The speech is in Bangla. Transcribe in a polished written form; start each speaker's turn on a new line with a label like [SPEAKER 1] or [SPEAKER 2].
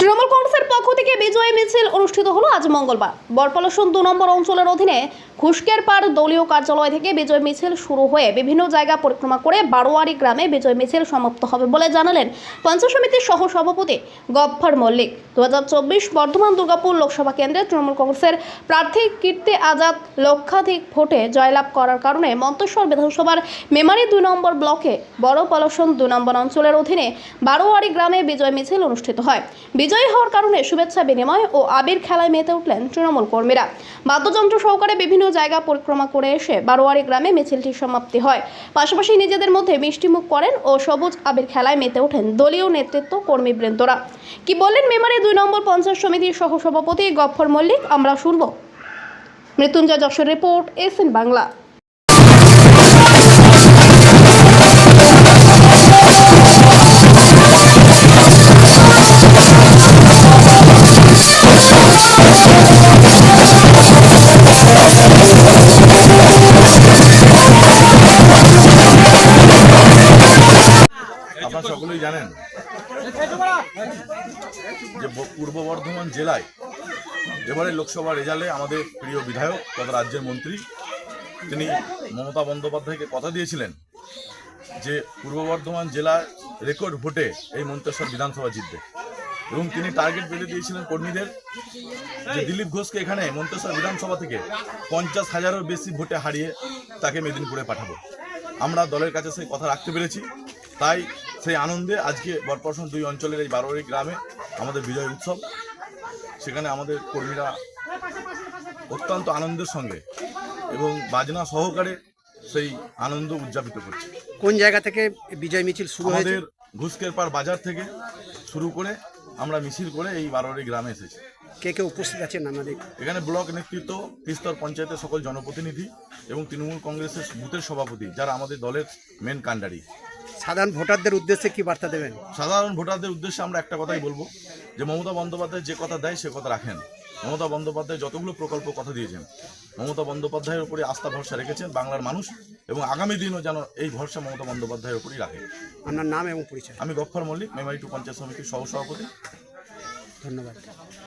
[SPEAKER 1] তৃণমূল কংগ্রেসের পক্ষ থেকে বিজয় মিছিল অনুষ্ঠিত হলো আজ মঙ্গলবার। বরপলাশন 2 নম্বর অঞ্চলের অধীনে ঘুষকের পাড় দলীয় কার্যালয় থেকে বিজয় মিছিল শুরু হয়ে বিভিন্ন জায়গা পরিক্রমা করে বারোয়ারি গ্রামে বিজয় মিছিল সমাপ্ত হবে বলে জানালেন পঞ্চায়েত সমিতির সহ সভাপতি গফফর মল্লিক। 2024 বর্ধমান দুর্গাপুর লোকসভা কেন্দ্রে তৃণমূল কংগ্রেসের প্রার্থী কীর্তি আজাদ লক্ষাধিক ভোটে জয়লাভ করার কারণে মন্তেশ্বর বিধানসভার মেমারি 2 নম্বর ব্লকে বরপলাশন 2 নম্বর অঞ্চলের অধীনে বারোয়ারি গ্রামে বিজয় মিছিল অনুষ্ঠিত হয়। বিজয়ী হওয়ার কারণে শুভেচ্ছা বিনিময় ও আবির খেলায় মেতে উঠলেন তৃণমূল কর্মীরা। বাদ্যযন্ত্র সহকারে বিভিন্ন জায়গা পরিক্রমা করে এসে বারোয়ারি গ্রামে মিছিলটি সমাপ্তি হয়। পাশাপাশি নিজেদের মধ্যে মিষ্টিমুখ করেন ও সবুজ আবির খেলায় মেতে ওঠেন দলীয় নেতৃত্ব কর্মীবৃন্দরা। কি বললেন মেমারি 2 নম্বর পঞ্চায়েত সমিতির সহ সভাপতি গফফর মল্লিক, আমরা শুনব। Mrityunjay Jessore report, SN Bangla.
[SPEAKER 2] আপনারা সকলেই জানেন যে পূর্ব বর্ধমান জেলায় এবারে লোকসভা রেজাল্টে আমাদের প্রিয় বিধায়ক তথা রাজ্যের মন্ত্রী তিনি মমতা বন্দ্যোপাধ্যায়কে কথা দিয়েছিলেন যে পূর্ব বর্ধমান জেলায় রেকর্ড ভোটে এই মন্তেশ্বর বিধানসভা জিতবে এবং তিনি টার্গেট বেঁধে দিয়েছিলেন কর্মীদের যে দিলীপ ঘোষকে এখানে মন্তেশ্বর বিধানসভা থেকে 50,000-এরও বেশি ভোটে হারিয়ে তাকে মেদিনীপুরে পাঠাবো। আমরা দলের কাছে সেই কথা রাখতে পেরেছি, তাই সেই আনন্দে আজকে বরপলাশন 2 অঞ্চলের এই বারোয়ারি গ্রামে আমাদের বিজয় উৎসব। সেখানে আমাদের কর্মীরা অত্যন্ত আনন্দের সঙ্গে এবং বাজনা সহকারে সেই আনন্দ উদযাপিত করছে।
[SPEAKER 3] কোন জায়গা থেকে বিজয় মিছিল শুরু হয়েছে?
[SPEAKER 2] আমাদের ঘুষকের পাড় বাজার থেকে শুরু করে আমরা মিছিল করে এই বারোয়ারি গ্রামে এসেছি।
[SPEAKER 3] কে কে উপস্থিত আছেন আমাদের?
[SPEAKER 2] এখানে ব্লক নেতৃত্ব, ত্রিস্তর পঞ্চায়েতের সকল জনপ্রতিনিধি এবং তৃণমূল কংগ্রেসের বুথের সভাপতি, যারা আমাদের দলের মেন কাণ্ডারি।
[SPEAKER 3] সাধারণ ভোটারদের উদ্দেশ্যে কি বার্তা দেবেন?
[SPEAKER 2] সাধারণ ভোটারদের উদ্দেশ্যে আমরা একটা কথাই বলবো যে মমতা বন্দ্যোপাধ্যায় যে কথা দেয় সে কথা রাখেন। মমতা বন্দ্যোপাধ্যায় যতগুলো প্রকল্প কথা দিয়েছেন, মমতা বন্দ্যোপাধ্যায়ের উপরে আস্থা ভরসা রেখেছেন বাংলার মানুষ, এবং আগামী দিনও যেন এই ভরসা মমতা বন্দ্যোপাধ্যায়ের উপরেই রাখে।
[SPEAKER 3] আপনার নাম এবং পরিচয়?
[SPEAKER 2] আমি গফফর মল্লিক, মেমারি 2 পঞ্চায়েত সমিতির সহ সভাপতি।
[SPEAKER 3] ধন্যবাদ।